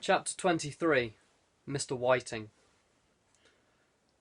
Chapter 23. Mr. Whiting.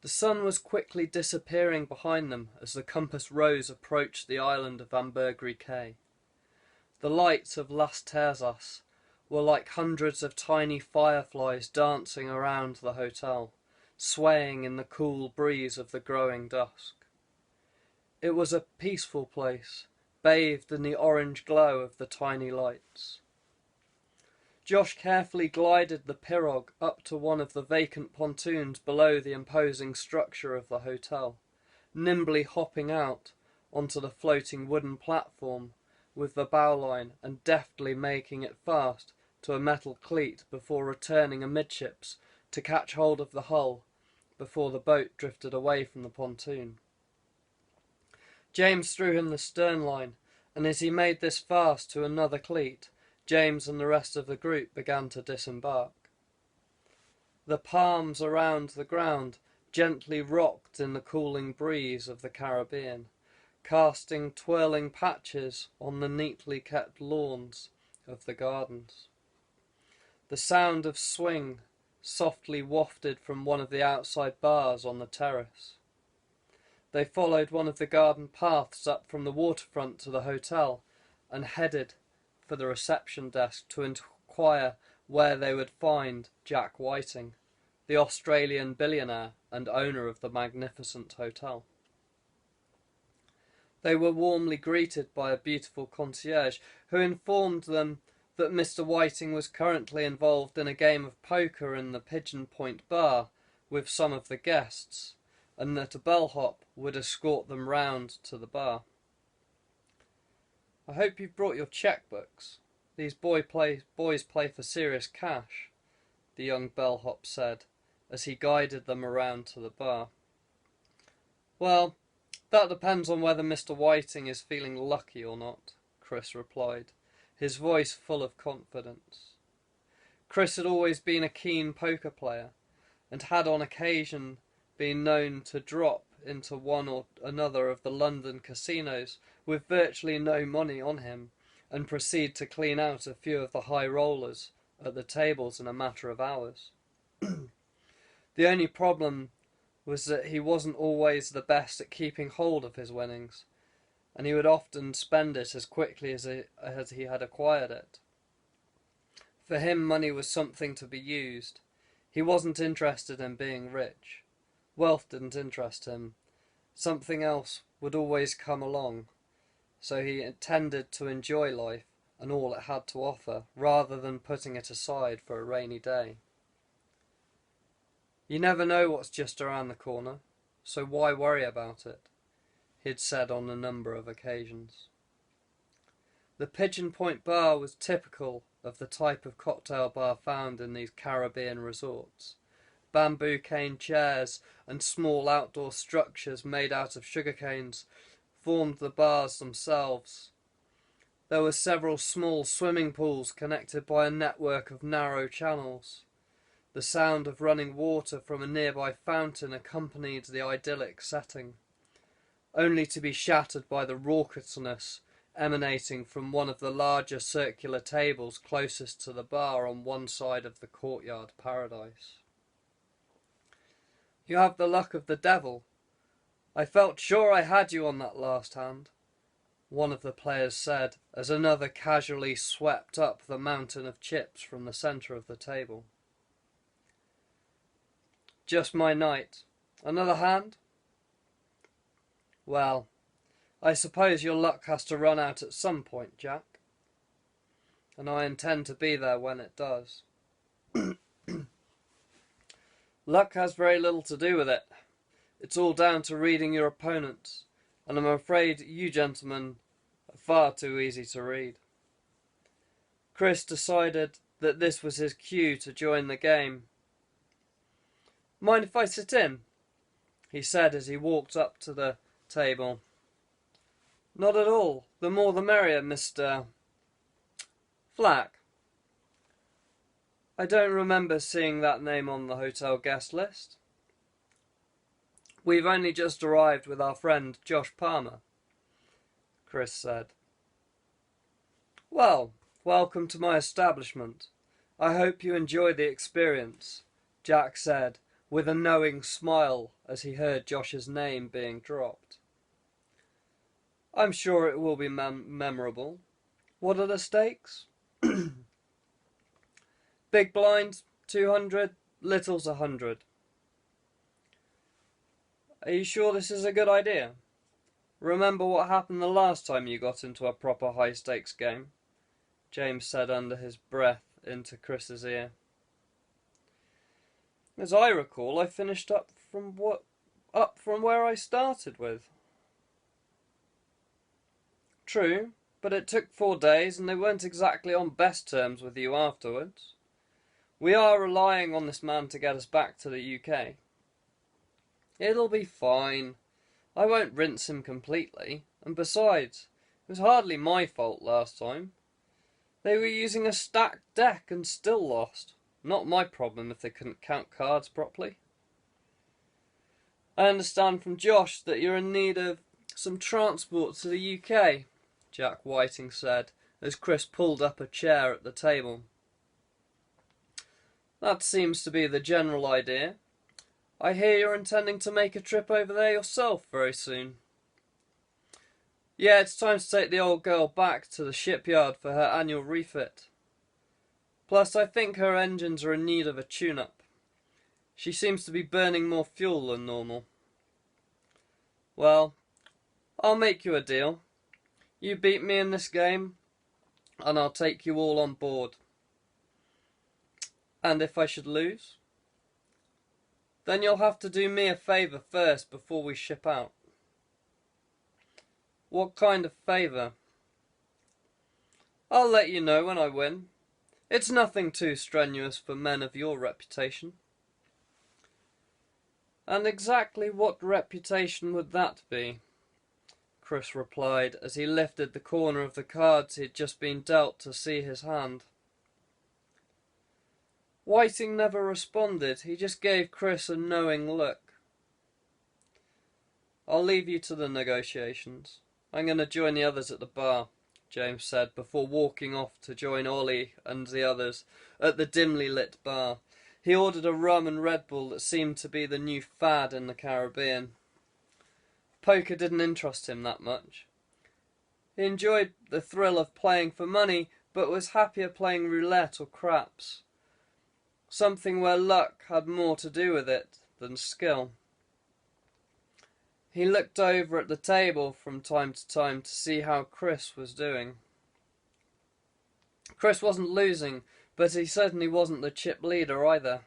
The sun was quickly disappearing behind them as the Compass Rose approached the island of Ambergris Caye. The lights of Las Terzas were like hundreds of tiny fireflies dancing around the hotel, swaying in the cool breeze of the growing dusk. It was a peaceful place, bathed in the orange glow of the tiny lights. Josh carefully glided the pirogue up to one of the vacant pontoons below the imposing structure of the hotel, nimbly hopping out onto the floating wooden platform with the bowline and deftly making it fast to a metal cleat before returning amidships to catch hold of the hull before the boat drifted away from the pontoon. James threw him the stern line, and as he made this fast to another cleat, James and the rest of the group began to disembark. The palms around the ground gently rocked in the cooling breeze of the Caribbean, casting twirling patches on the neatly kept lawns of the gardens. The sound of swing softly wafted from one of the outside bars on the terrace. They followed one of the garden paths up from the waterfront to the hotel and headed for the reception desk to inquire where they would find Jack Whiting, the Australian billionaire and owner of the magnificent hotel. They were warmly greeted by a beautiful concierge who informed them that Mr. Whiting was currently involved in a game of poker in the Pigeon Point bar with some of the guests, and that a bellhop would escort them round to the bar. "I hope you've brought your checkbooks. These boys play for serious cash," the young bellhop said, as he guided them around to the bar. "Well, that depends on whether Mr. Whiting is feeling lucky or not," Chris replied, his voice full of confidence. Chris had always been a keen poker player, and had on occasion been known to drop into one or another of the London casinos with virtually no money on him, and proceed to clean out a few of the high rollers at the tables in a matter of hours. The only problem was that he wasn't always the best at keeping hold of his winnings, and he would often spend it as quickly as he had acquired it. For him, money was something to be used. He wasn't interested in being rich. Wealth didn't interest him. Something else would always come along, so he intended to enjoy life and all it had to offer, rather than putting it aside for a rainy day. "You never know what's just around the corner, so why worry about it?" he'd said on a number of occasions. The Pigeon Point bar was typical of the type of cocktail bar found in these Caribbean resorts. Bamboo cane chairs and small outdoor structures made out of sugar canes formed the bars themselves. There were several small swimming pools connected by a network of narrow channels. The sound of running water from a nearby fountain accompanied the idyllic setting, only to be shattered by the raucousness emanating from one of the larger circular tables closest to the bar on one side of the courtyard paradise. "You have the luck of the devil. I felt sure I had you on that last hand," one of the players said, as another casually swept up the mountain of chips from the centre of the table. "Just my night. Another hand?" "Well, I suppose your luck has to run out at some point, Jack. And I intend to be there when it does." "Luck has very little to do with it. It's all down to reading your opponents, and I'm afraid you gentlemen are far too easy to read." Chris decided that this was his cue to join the game. "Mind if I sit in?" he said as he walked up to the table. "Not at all. The more the merrier, Mr. Flack. I don't remember seeing that name on the hotel guest list." "We've only just arrived with our friend Josh Palmer," Chris said. "Well, welcome to my establishment. I hope you enjoy the experience, Jack said, with a knowing smile as he heard Josh's name being dropped. I'm sure it will be memorable. What are the stakes? Big blind, 200, little's 100. Are you sure this is a good idea? Remember what happened the last time you got into a proper high-stakes game? James said under his breath into Chris's ear. As I recall, I finished up from where I started with. True, but it took 4 days and they weren't exactly on best terms with you afterwards. We are relying on this man to get us back to the UK. It'll be fine. I won't rinse him completely, and besides, it was hardly my fault last time. They were using a stacked deck and still lost. Not my problem if they couldn't count cards properly. I understand from Josh that you're in need of some transport to the UK, Jack Whiting said, as Chris pulled up a chair at the table. That seems to be the general idea. I hear you're intending to make a trip over there yourself very soon. Yeah, it's time to take the old girl back to the shipyard for her annual refit. Plus, I think her engines are in need of a tune-up. She seems to be burning more fuel than normal. Well, I'll make you a deal. You beat me in this game, and I'll take you all on board. And if I should lose? Then you'll have to do me a favour first before we ship out. What kind of favour? I'll let you know when I win. It's nothing too strenuous for men of your reputation. And exactly what reputation would that be? Chris replied as he lifted the corner of the cards he had just been dealt to see his hand. Whiting never responded. He just gave Chris a knowing look. I'll leave you to the negotiations. I'm going to join the others at the bar, James said, before walking off to join Ollie and the others at the dimly lit bar. He ordered a rum and Red Bull that seemed to be the new fad in the Caribbean. Poker didn't interest him that much. He enjoyed the thrill of playing for money, but was happier playing roulette or craps. Something where luck had more to do with it than skill. He looked over at the table from time to time to see how Chris was doing. Chris wasn't losing, but he certainly wasn't the chip leader either.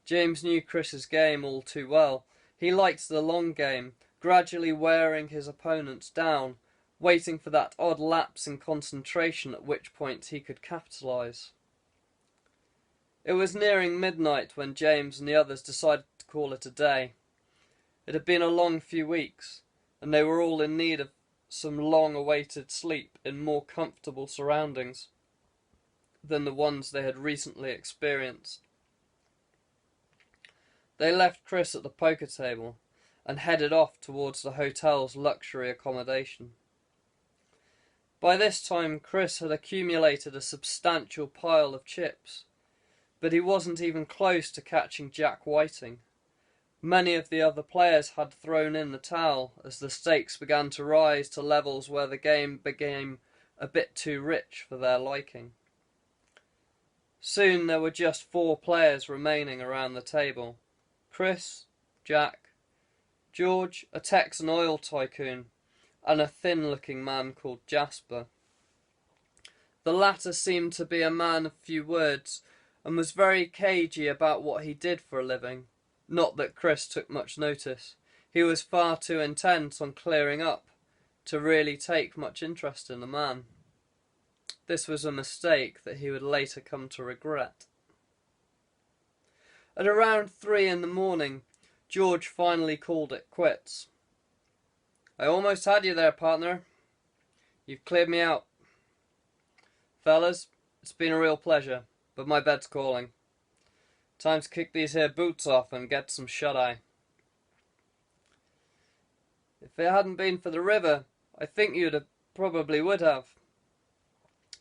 James knew Chris's game all too well. He liked the long game, gradually wearing his opponents down, waiting for that odd lapse in concentration at which point he could capitalise. It was nearing midnight when James and the others decided to call it a day. It had been a long few weeks, and they were all in need of some long-awaited sleep in more comfortable surroundings than the ones they had recently experienced. They left Chris at the poker table and headed off towards the hotel's luxury accommodation. By this time, Chris had accumulated a substantial pile of chips, but he wasn't even close to catching Jack Whiting. Many of the other players had thrown in the towel as the stakes began to rise to levels where the game became a bit too rich for their liking. Soon there were just 4 players remaining around the table. Chris, Jack, George, a Texan oil tycoon, and a thin-looking man called Jasper. The latter seemed to be a man of few words, and was very cagey about what he did for a living. Not that Chris took much notice. He was far too intent on clearing up to really take much interest in the man. This was a mistake that he would later come to regret. At around 3 in the morning, George finally called it quits. I almost had you there, partner. You've cleared me out. Fellas, it's been a real pleasure, but my bed's calling. Time to kick these here boots off and get some shut-eye. If it hadn't been for the river, I think probably would have,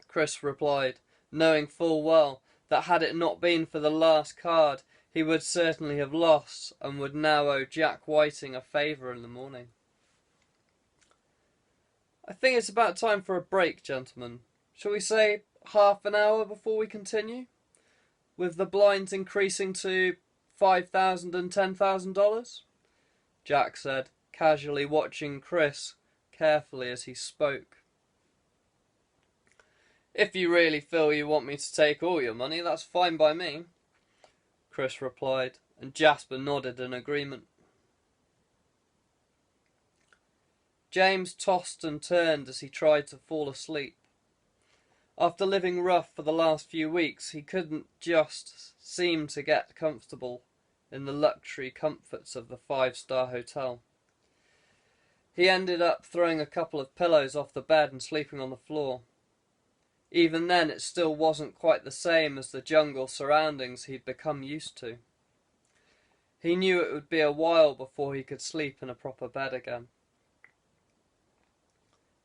Chris replied, knowing full well that had it not been for the last card, he would certainly have lost, and would now owe Jack Whiting a favour in the morning. I think it's about time for a break, gentlemen. Shall we say half an hour before we continue? With the blinds increasing to $5,000 and $10,000? Jack said, casually watching Chris carefully as he spoke. If you really feel you want me to take all your money, that's fine by me, Chris replied, and Jasper nodded in agreement. James tossed and turned as he tried to fall asleep. After living rough for the last few weeks, he couldn't just seem to get comfortable in the luxury comforts of the five-star hotel. He ended up throwing a couple of pillows off the bed and sleeping on the floor. Even then, it still wasn't quite the same as the jungle surroundings he'd become used to. He knew it would be a while before he could sleep in a proper bed again.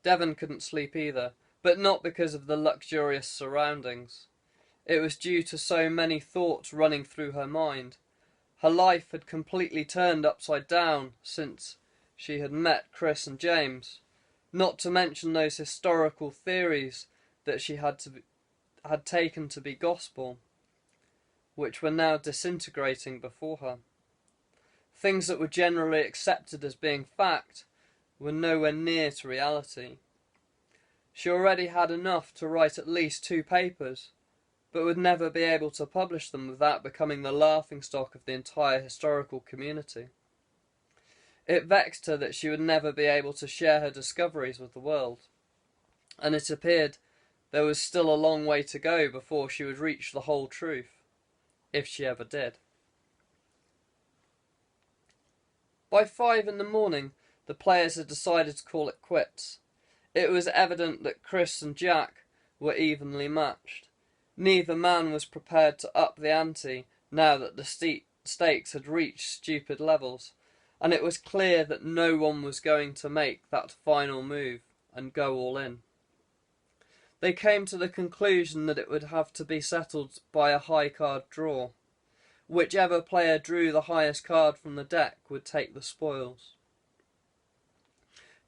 Devon couldn't sleep either, but not because of the luxurious surroundings. It was due to so many thoughts running through her mind. Her life had completely turned upside down since she had met Chris and James, not to mention those historical theories that she had taken to be gospel, which were now disintegrating before her. Things that were generally accepted as being fact were nowhere near to reality. She already had enough to write at least 2 papers, but would never be able to publish them without becoming the laughingstock of the entire historical community. It vexed her that she would never be able to share her discoveries with the world, and it appeared there was still a long way to go before she would reach the whole truth, if she ever did. By 5 in the morning, the players had decided to call it quits. It was evident that Chris and Jack were evenly matched. Neither man was prepared to up the ante now that the stakes had reached stupid levels, and it was clear that no one was going to make that final move and go all in. They came to the conclusion that it would have to be settled by a high card draw. Whichever player drew the highest card from the deck would take the spoils.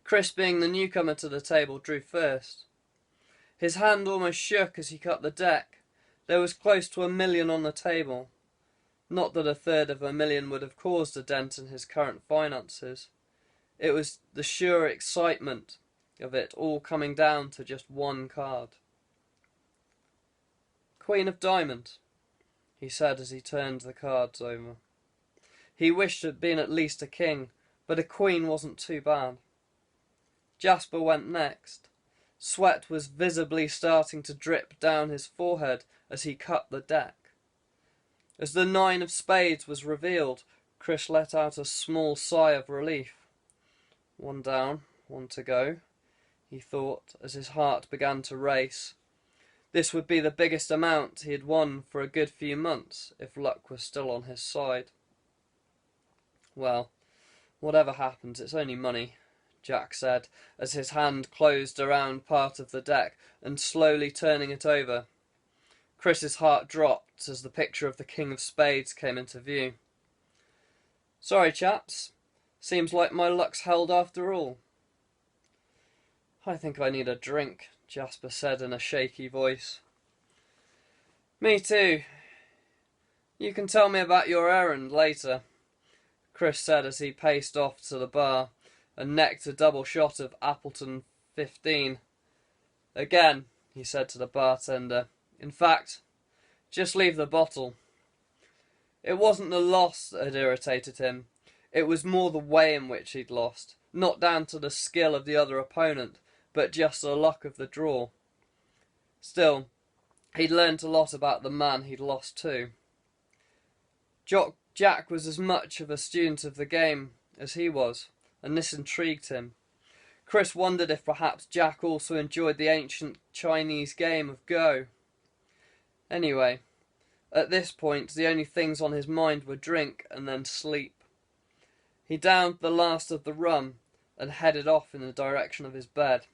Chris, being the newcomer to the table, drew first. His hand almost shook as he cut the deck. There was close to $1 million on the table. Not that a third of $1 million would have caused a dent in his current finances. It was the sheer excitement of it all coming down to just one card. Queen of Diamonds, he said as he turned the cards over. He wished it had been at least a king, but a queen wasn't too bad. Jasper went next. Sweat was visibly starting to drip down his forehead as he cut the deck. As the 9 of spades was revealed, Chris let out a small sigh of relief. 1 down, 1 to go, he thought as his heart began to race. This would be the biggest amount he had won for a good few months if luck was still on his side. Well, whatever happens, it's only money, Jack said as his hand closed around part of the deck and slowly turning it over. Chris's heart dropped as the picture of the King of Spades came into view. Sorry, chaps. Seems like my luck's held after all. I think I need a drink, Jasper said in a shaky voice. Me too. You can tell me about your errand later, Chris said as he paced off to the bar and necked a double shot of Appleton 15. Again, he said to the bartender. In fact, just leave the bottle. It wasn't the loss that had irritated him. It was more the way in which he'd lost, not down to the skill of the other opponent, but just the luck of the draw. Still, he'd learnt a lot about the man he'd lost to. Jack was as much of a student of the game as he was, and this intrigued him. Chris wondered if perhaps Jack also enjoyed the ancient Chinese game of Go. Anyway, at this point, the only things on his mind were drink and then sleep. He downed the last of the rum and headed off in the direction of his bed.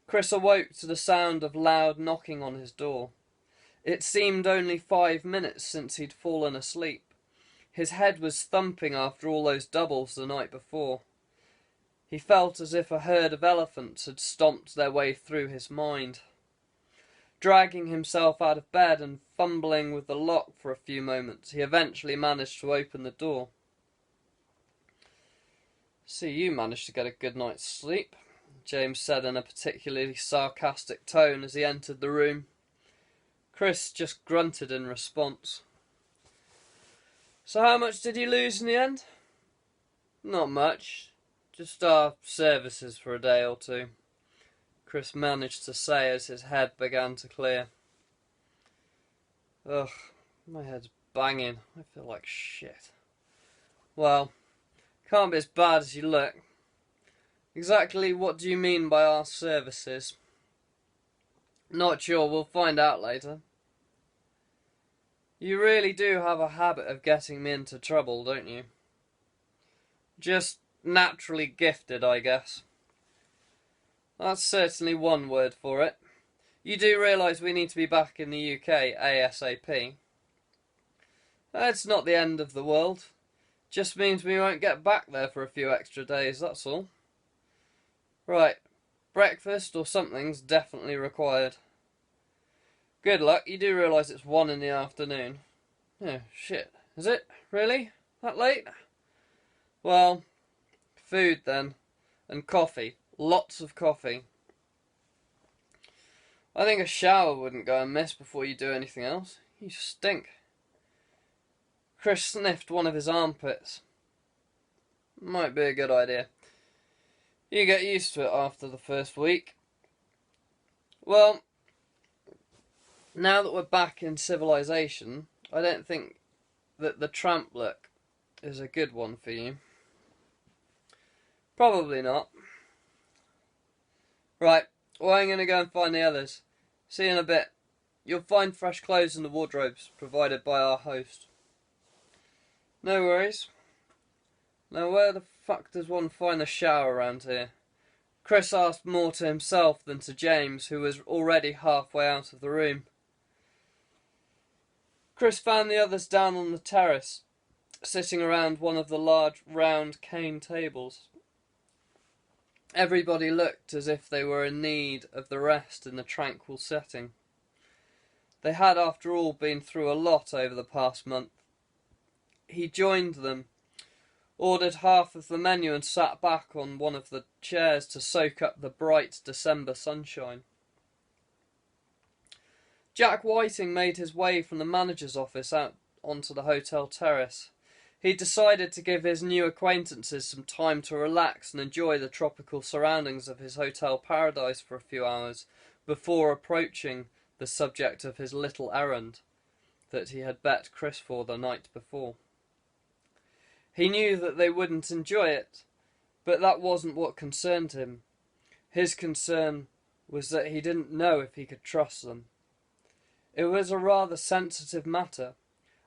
Chris awoke to the sound of loud knocking on his door. It seemed only 5 minutes since he'd fallen asleep. His head was thumping after all those doubles the night before. He felt as if a herd of elephants had stomped their way through his mind. Dragging himself out of bed and fumbling with the lock for a few moments, he eventually managed to open the door. "See, you managed to get a good night's sleep," James said in a particularly sarcastic tone as he entered the room. Chris just grunted in response. "So how much did you lose in the end?" "Not much. Just our services for a day or two," Chris managed to say as his head began to clear. "Ugh, my head's banging. I feel like shit." "Well, can't be as bad as you look. Exactly what do you mean by our services?" "Not sure. We'll find out later." "You really do have a habit of getting me into trouble, don't you?" "Just naturally gifted, I guess." "That's certainly one word for it. You do realise we need to be back in the UK ASAP?" "It's not the end of the world. Just means we won't get back there for a few extra days, that's all." "Right. Breakfast or something's definitely required." "Good luck. You do realise it's 1 in the afternoon?" "Oh, shit. Is it? Really? That late?" "Well, food then. And coffee. Lots of coffee." "I think a shower wouldn't go amiss before you do anything else. You stink." Chris sniffed one of his armpits. "Might be a good idea. You get used to it after the first week." "Well, now that we're back in civilization, I don't think that the tramp look is a good one for you." "Probably not." "Right, well, I'm going to go and find the others. See you in a bit. You'll find fresh clothes in the wardrobes provided by our host." "No worries. Now where the fuck does one find a shower around here?" Chris asked more to himself than to James, who was already halfway out of the room. Chris found the others down on the terrace, sitting around one of the large round cane tables. Everybody looked as if they were in need of the rest in the tranquil setting. They had, after all, been through a lot over the past month. He joined them, ordered half of the menu and sat back on one of the chairs to soak up the bright December sunshine. Jack Whiting made his way from the manager's office out onto the hotel terrace. He decided to give his new acquaintances some time to relax and enjoy the tropical surroundings of his hotel paradise for a few hours before approaching the subject of his little errand that he had bet Chris for the night before. He knew that they wouldn't enjoy it, but that wasn't what concerned him. His concern was that he didn't know if he could trust them. It was a rather sensitive matter,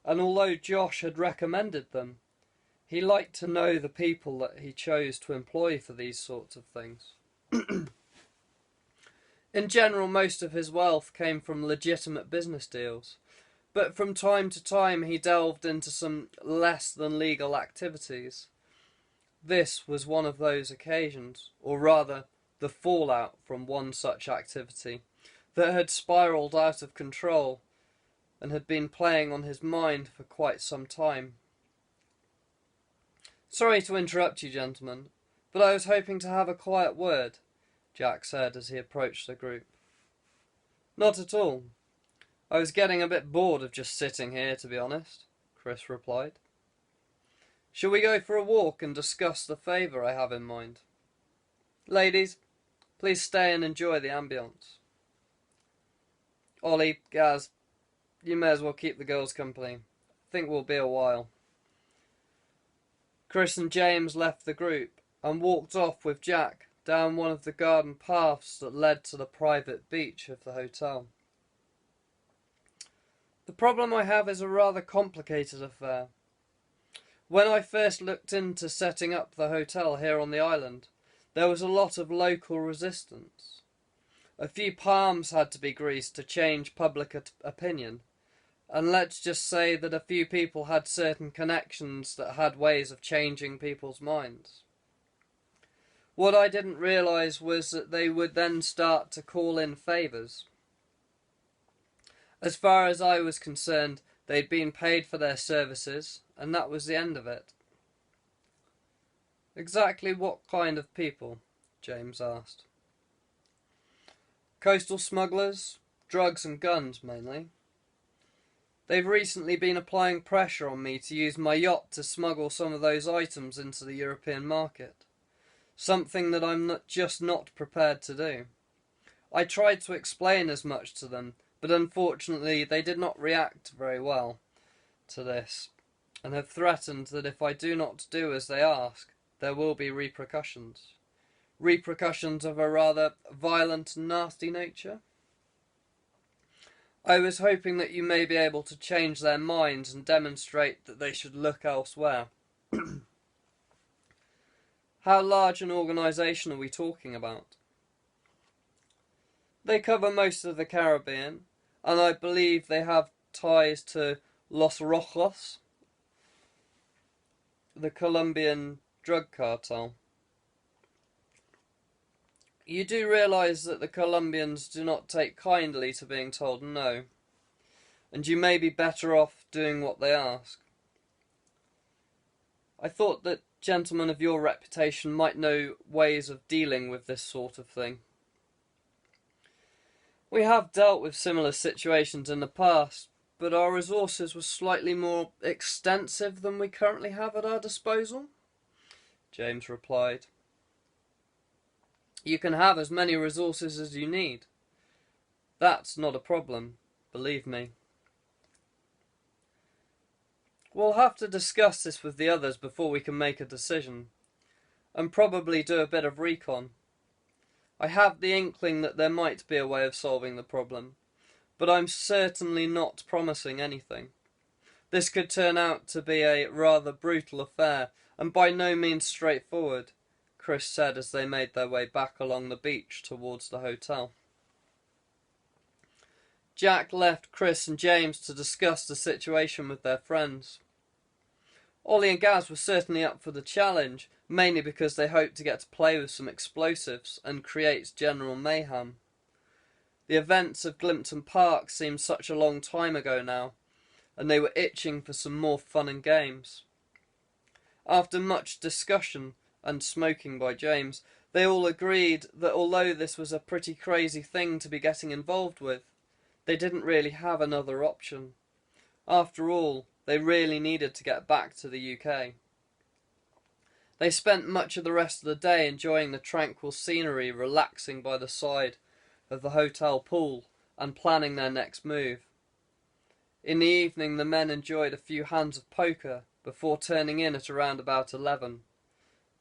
and although Josh had recommended them, he liked to know the people that he chose to employ for these sorts of things. In general, most of his wealth came from legitimate business deals, but from time to time he delved into some less than legal activities. This was one of those occasions, or rather, the fallout from one such activity that had spiralled out of control and had been playing on his mind for quite some time. "Sorry to interrupt you, gentlemen, but I was hoping to have a quiet word," Jack said as he approached the group. "Not at all. I was getting a bit bored of just sitting here, to be honest," Chris replied. "Shall we go for a walk and discuss the favour I have in mind? Ladies, please stay and enjoy the ambience. Ollie, Gaz, you may as well keep the girls company. I think we'll be a while." Chris and James left the group and walked off with Jack down one of the garden paths that led to the private beach of the hotel. "The problem I have is a rather complicated affair. When I first looked into setting up the hotel here on the island, there was a lot of local resistance. A few palms had to be greased to change public opinion. And let's just say that a few people had certain connections that had ways of changing people's minds. What I didn't realise was that they would then start to call in favours. As far as I was concerned, they'd been paid for their services, and that was the end of it. Exactly what kind of people? James asked. Coastal smugglers, drugs and guns mainly. They've recently been applying pressure on me to use my yacht to smuggle some of those items into the European market. Something that I'm just not prepared to do. I tried to explain as much to them, but unfortunately they did not react very well to this, and have threatened that if I do not do as they ask, there will be repercussions. Repercussions of a rather violent and nasty nature. I was hoping that you may be able to change their minds and demonstrate that they should look elsewhere. How large an organisation are we talking about? They cover most of the Caribbean, and I believe they have ties to Los Rojos, the Colombian drug cartel. You do realise that the Colombians do not take kindly to being told no, and you may be better off doing what they ask. I thought that gentlemen of your reputation might know ways of dealing with this sort of thing. We have dealt with similar situations in the past, but our resources were slightly more extensive than we currently have at our disposal, James replied. You can have as many resources as you need. That's not a problem, believe me. We'll have to discuss this with the others before we can make a decision, and probably do a bit of recon. I have the inkling that there might be a way of solving the problem, but I'm certainly not promising anything. This could turn out to be a rather brutal affair, and by no means straightforward, Chris said as they made their way back along the beach towards the hotel. Jack left Chris and James to discuss the situation with their friends. Ollie and Gaz were certainly up for the challenge, mainly because they hoped to get to play with some explosives and create general mayhem. The events of Glimpton Park seemed such a long time ago now, and they were itching for some more fun and games. After much discussion and smoking by James, they all agreed that although this was a pretty crazy thing to be getting involved with, they didn't really have another option. After all, they really needed to get back to the UK. They spent much of the rest of the day enjoying the tranquil scenery, relaxing by the side of the hotel pool and planning their next move. In the evening the men enjoyed a few hands of poker before turning in at around about 11.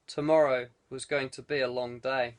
Tomorrow was going to be a long day.